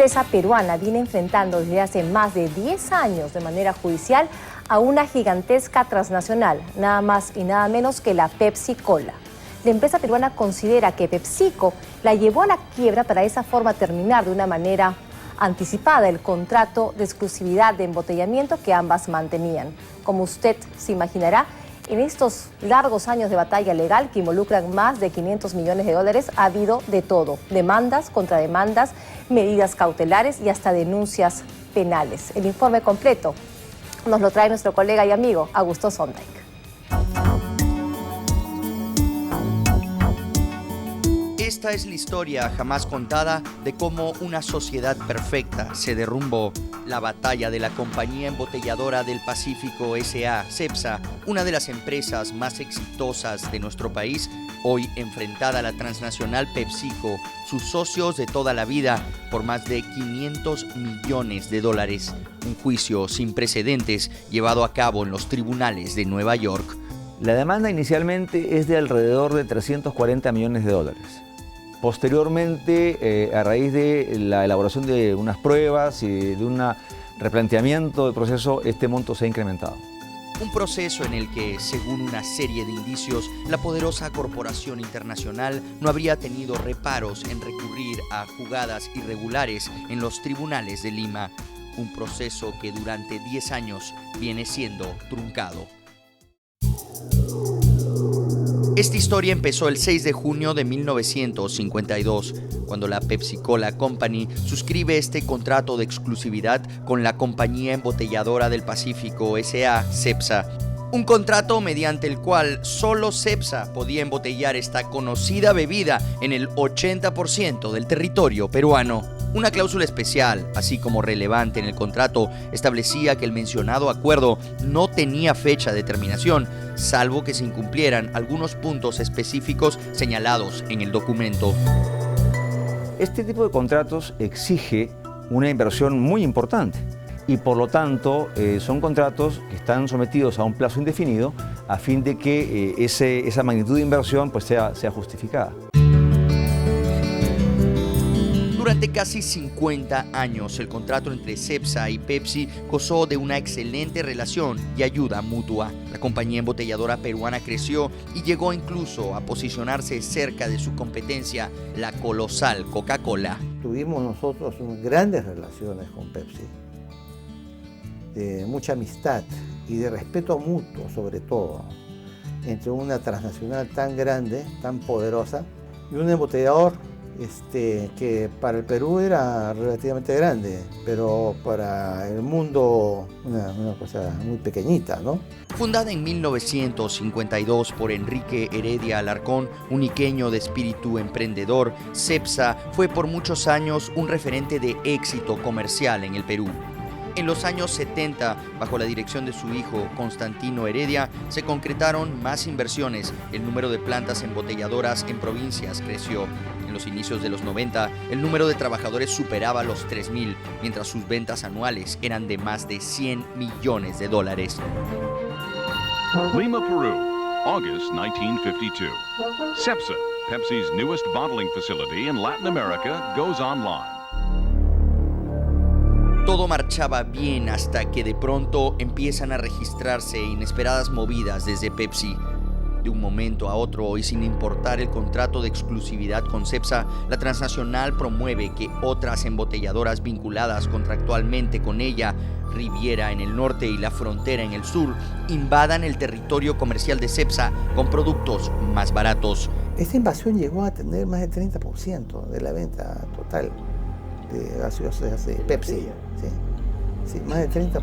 empresa peruana viene enfrentando desde hace más de 10 años de manera judicial a una gigantesca transnacional, nada más y nada menos que la Pepsi-Cola. La empresa peruana considera que PepsiCo la llevó a la quiebra para de esa forma terminar de una manera anticipada el contrato de exclusividad de embotellamiento que ambas mantenían. Como usted se imaginará, en estos largos años de batalla legal que involucran más de 500 millones de dólares ha habido de todo: demandas, contrademandas, medidas cautelares y hasta denuncias penales. El informe completo nos lo trae nuestro colega y amigo Augusto Sondheim. Esta es la historia jamás contada de cómo una sociedad perfecta se derrumbó. La batalla de la Compañía Embotelladora del Pacífico S.A., CEPSA, una de las empresas más exitosas de nuestro país, hoy enfrentada a la transnacional PepsiCo, sus socios de toda la vida, por más de 500 millones de dólares. Un juicio sin precedentes llevado a cabo en los tribunales de Nueva York. La demanda inicialmente es de alrededor de 340 millones de dólares. Posteriormente, a raíz de la elaboración de unas pruebas y de un replanteamiento del proceso, este monto se ha incrementado. Un proceso en el que, según una serie de indicios, la poderosa corporación internacional no habría tenido reparos en recurrir a jugadas irregulares en los tribunales de Lima. Un proceso que durante 10 años viene siendo truncado. Esta historia empezó el 6 de junio de 1952, cuando la Pepsi-Cola Company suscribe este contrato de exclusividad con la Compañía Embotelladora del Pacífico S.A., CEPSA. Un contrato mediante el cual solo CEPSA podía embotellar esta conocida bebida en el 80% del territorio peruano. Una cláusula especial, así como relevante en el contrato, establecía que el mencionado acuerdo no tenía fecha de terminación, salvo que se incumplieran algunos puntos específicos señalados en el documento. Este tipo de contratos exige una inversión muy importante y por lo tanto son contratos que están sometidos a un plazo indefinido a fin de que esa magnitud de inversión pues, sea justificada. Durante casi 50 años, el contrato entre CEPSA y Pepsi gozó de una excelente relación y ayuda mutua. La compañía embotelladora peruana creció y llegó incluso a posicionarse cerca de su competencia, la colosal Coca-Cola. Tuvimos nosotros grandes relaciones con Pepsi, de mucha amistad y de respeto mutuo, sobre todo, entre una transnacional tan grande, tan poderosa, y un embotellador que para el Perú era relativamente grande, pero para el mundo una cosa muy pequeñita, ¿no? Fundada en 1952 por Enrique Heredia Alarcón, un iqueño de espíritu emprendedor, CEPSA fue por muchos años un referente de éxito comercial en el Perú. En los años 70, bajo la dirección de su hijo Constantino Heredia, se concretaron más inversiones. El número de plantas embotelladoras en provincias creció. En los inicios de los 90, el número de trabajadores superaba los 3,000, mientras sus ventas anuales eran de más de 100 millones de dólares. Lima, Peru, August 1952. CEPSA, Pepsi's newest bottling facility in Latin America, goes online. Todo marchaba bien hasta que de pronto empiezan a registrarse inesperadas movidas desde Pepsi. De un momento a otro y sin importar el contrato de exclusividad con CEPSA, la transnacional promueve que otras embotelladoras vinculadas contractualmente con ella, Riviera en el norte y La Frontera en el sur, invadan el territorio comercial de CEPSA con productos más baratos. Esta invasión llegó a tener más del 30% de la venta total de gaseosas de Pepsi. Sí, más del 30%.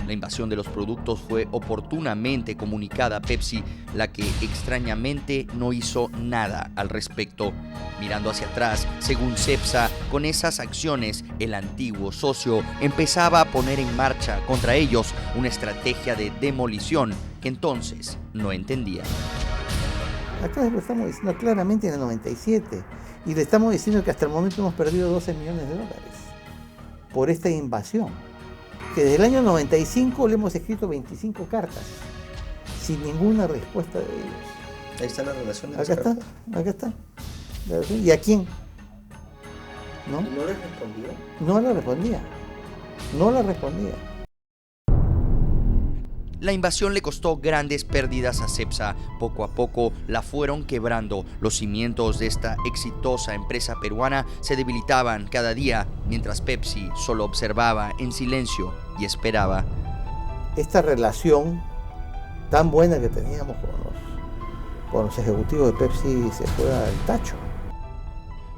La invasión de los productos fue oportunamente comunicada a Pepsi, la que extrañamente no hizo nada al respecto. Mirando hacia atrás, según CEPSA, con esas acciones, el antiguo socio empezaba a poner en marcha contra ellos una estrategia de demolición que entonces no entendía. Acá lo estamos diciendo claramente en el 97 y le estamos diciendo que hasta el momento hemos perdido 12 millones de dólares por esta invasión. Que desde el año 95 le hemos escrito 25 cartas sin ninguna respuesta de ellos. Ahí está la relación de acá está. ¿Y a quién? ¿no? ¿No les respondió? No le respondía. No le respondía. La invasión le costó grandes pérdidas a Cepsa. Poco a poco la fueron quebrando. Los cimientos de esta exitosa empresa peruana se debilitaban cada día, mientras Pepsi solo observaba en silencio y esperaba. Esta relación tan buena que teníamos con los ejecutivos de Pepsi se fue al tacho.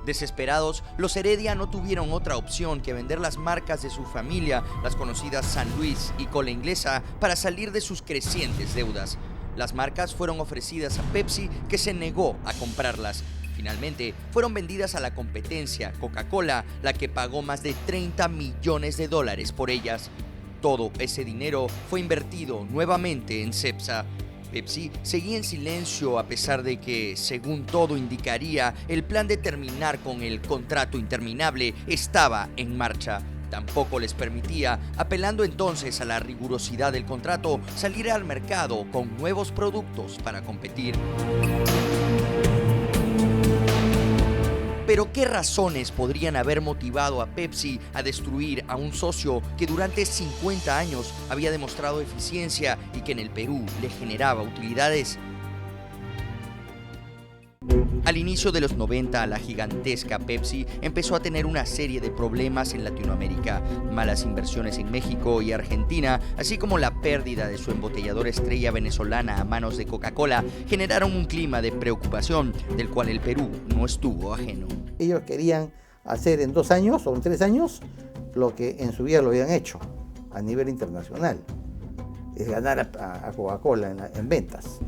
Desesperados, los Heredia no tuvieron otra opción que vender las marcas de su familia, las conocidas San Luis y Cola Inglesa, para salir de sus crecientes deudas. Las marcas fueron ofrecidas a Pepsi, que se negó a comprarlas. Finalmente, fueron vendidas a la competencia, Coca-Cola, la que pagó más de $30 millones por ellas. Todo ese dinero fue invertido nuevamente en Cepsa. Pepsi seguía en silencio a pesar de que, según todo indicaría, el plan de terminar con el contrato interminable estaba en marcha. Tampoco les permitía, apelando entonces a la rigurosidad del contrato, salir al mercado con nuevos productos para competir. Pero ¿qué razones podrían haber motivado a Pepsi a destruir a un socio que durante 50 años había demostrado eficiencia y que en el Perú le generaba utilidades? Al inicio de los 90, la gigantesca Pepsi empezó a tener una serie de problemas en Latinoamérica. Malas inversiones en México y Argentina, así como la pérdida de su embotelladora estrella venezolana a manos de Coca-Cola, generaron un clima de preocupación del cual el Perú no estuvo ajeno. Ellos querían hacer en 2 años o en 3 años lo que en su vida lo habían hecho a nivel internacional. Es ganar a Coca-Cola en ventas.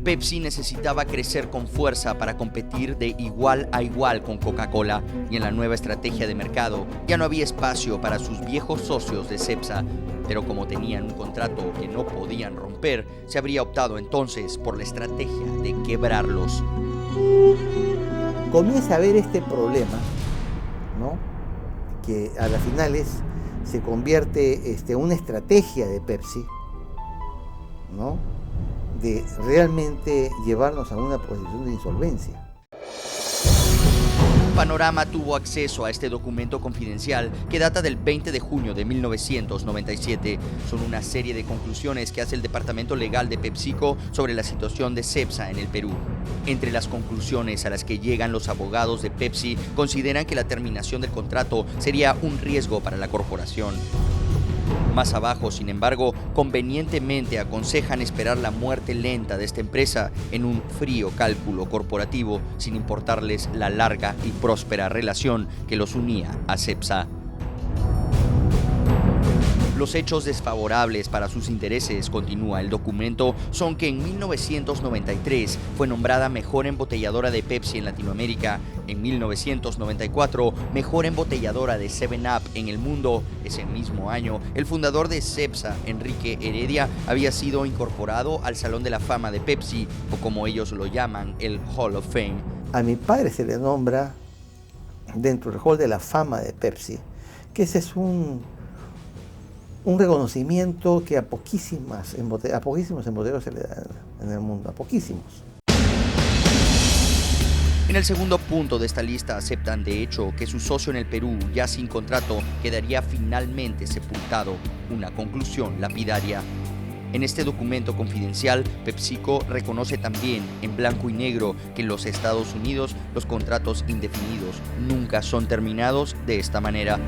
Pepsi necesitaba crecer con fuerza para competir de igual a igual con Coca-Cola, y en la nueva estrategia de mercado ya no había espacio para sus viejos socios de Cepsa. Pero como tenían un contrato que no podían romper, se habría optado entonces por la estrategia de quebrarlos. Comienza a haber este problema, ¿no? Que a las finales se convierte en una estrategia de Pepsi, ¿no? De realmente llevarnos a una posición de insolvencia. Panorama tuvo acceso a este documento confidencial que data del 20 de junio de 1997. Son una serie de conclusiones que hace el Departamento Legal de PepsiCo sobre la situación de Cepsa en el Perú. Entre las conclusiones a las que llegan los abogados de Pepsi, consideran que la terminación del contrato sería un riesgo para la corporación. Más abajo, sin embargo, convenientemente aconsejan esperar la muerte lenta de esta empresa en un frío cálculo corporativo, sin importarles la larga y próspera relación que los unía a Cepsa. Los hechos desfavorables para sus intereses, continúa el documento, son que en 1993 fue nombrada mejor embotelladora de Pepsi en Latinoamérica. En 1994, mejor embotelladora de 7-Up en el mundo. Ese mismo año, el fundador de Cepsa, Enrique Heredia, había sido incorporado al Salón de la Fama de Pepsi, o como ellos lo llaman, el Hall of Fame. A mi padre se le nombra dentro del Hall de la Fama de Pepsi, que ese es un reconocimiento que a poquísimos embotelladores se le da en el mundo, a poquísimos. En el segundo punto de esta lista aceptan de hecho que su socio en el Perú, ya sin contrato, quedaría finalmente sepultado, una conclusión lapidaria. En este documento confidencial, PepsiCo reconoce también, en blanco y negro, que en los Estados Unidos los contratos indefinidos nunca son terminados de esta manera.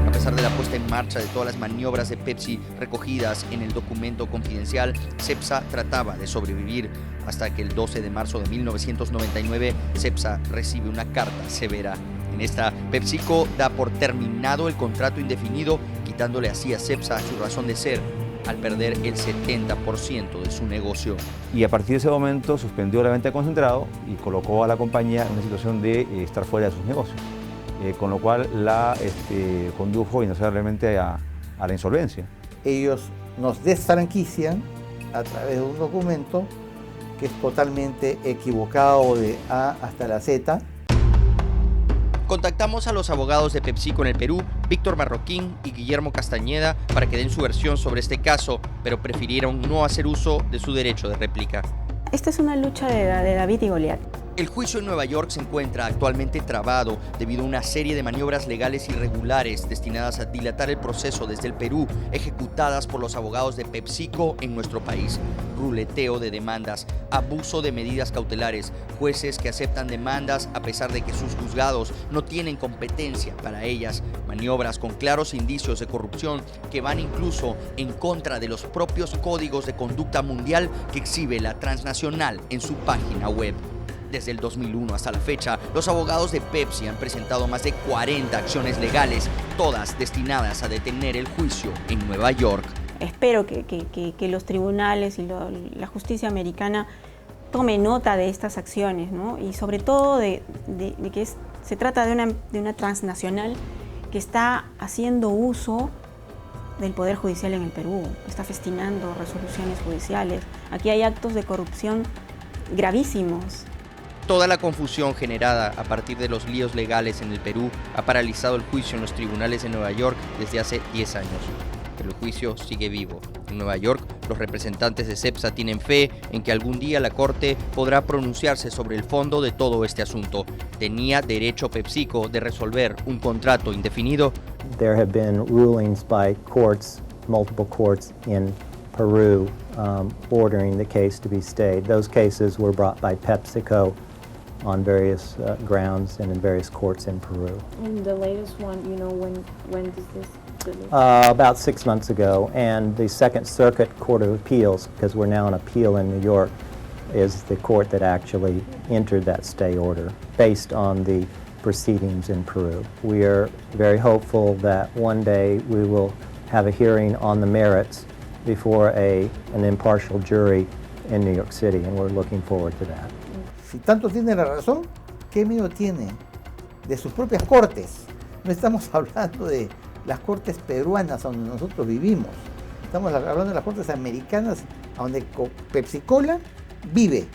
A pesar de la puesta en marcha de todas las maniobras de Pepsi recogidas en el documento confidencial, Cepsa trataba de sobrevivir, hasta que el 12 de marzo de 1999, Cepsa recibe una carta severa. En esta, PepsiCo da por terminado el contrato indefinido, quitándole así a Cepsa su razón de ser, al perder el 70% de su negocio. Y a partir de ese momento suspendió la venta de concentrado y colocó a la compañía en una situación de estar fuera de sus negocios. Con lo cual la condujo inexorablemente a la insolvencia. Ellos nos desfranquician a través de un documento que es totalmente equivocado de A hasta la Z. Contactamos a los abogados de PepsiCo en el Perú, Víctor Marroquín y Guillermo Castañeda, para que den su versión sobre este caso, pero prefirieron no hacer uso de su derecho de réplica. Esta es una lucha de David y Goliat. El juicio en Nueva York se encuentra actualmente trabado debido a una serie de maniobras legales irregulares destinadas a dilatar el proceso desde el Perú, ejecutadas por los abogados de PepsiCo en nuestro país. Ruleteo de demandas, abuso de medidas cautelares, jueces que aceptan demandas a pesar de que sus juzgados no tienen competencia para ellas, maniobras con claros indicios de corrupción que van incluso en contra de los propios códigos de conducta mundial que exhibe la transnacional en su página web. Desde el 2001 hasta la fecha, los abogados de Pepsi han presentado más de 40 acciones legales, todas destinadas a detener el juicio en Nueva York. Espero que los tribunales y la justicia americana tome nota de estas acciones, ¿no? Y sobre todo de que se trata de una transnacional que está haciendo uso del Poder Judicial en el Perú, está festinando resoluciones judiciales. Aquí hay actos de corrupción gravísimos. Toda la confusión generada a partir de los líos legales en el Perú ha paralizado el juicio en los tribunales de Nueva York desde hace 10 años. Pero el juicio sigue vivo. En Nueva York, los representantes de Cepsa tienen fe en que algún día la Corte podrá pronunciarse sobre el fondo de todo este asunto. ¿Tenía derecho PepsiCo de resolver un contrato indefinido? There have been rulings by courts, multiple courts in Peru, ordering the case to be stayed. Those cases were brought by PepsiCo on various grounds and in various courts in Peru. And the latest one, you know, when does this? About 6 months ago, and the Second Circuit Court of Appeals, because we're now on appeal in New York, is the court that actually entered that stay order based on the proceedings in Peru. We are very hopeful that one day we will have a hearing on the merits before an impartial jury in New York City, and we're looking forward to that. Si tanto tiene la razón, ¿qué miedo tiene? De sus propias cortes. No estamos hablando de las cortes peruanas donde nosotros vivimos. Estamos hablando de las cortes americanas donde Pepsi-Cola vive.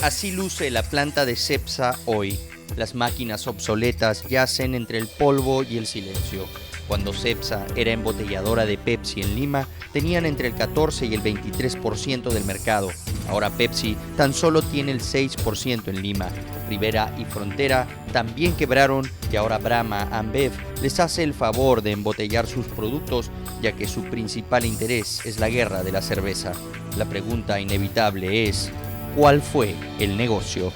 Así luce la planta de Cepsa hoy. Las máquinas obsoletas yacen entre el polvo y el silencio. Cuando Cepsa era embotelladora de Pepsi en Lima, tenían entre el 14 y el 23% del mercado. Ahora Pepsi tan solo tiene el 6% en Lima. Rivera y Frontera también quebraron y ahora Brahma Ambev les hace el favor de embotellar sus productos, ya que su principal interés es la guerra de la cerveza. La pregunta inevitable es, ¿cuál fue el negocio?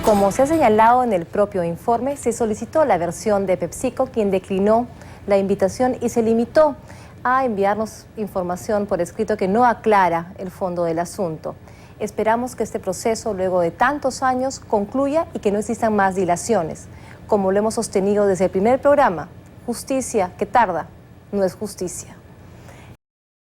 Como se ha señalado en el propio informe, se solicitó la versión de PepsiCo, quien declinó la invitación y se limitó a enviarnos información por escrito que no aclara el fondo del asunto. Esperamos que este proceso, luego de tantos años, concluya y que no existan más dilaciones. Como lo hemos sostenido desde el primer programa, justicia que tarda no es justicia.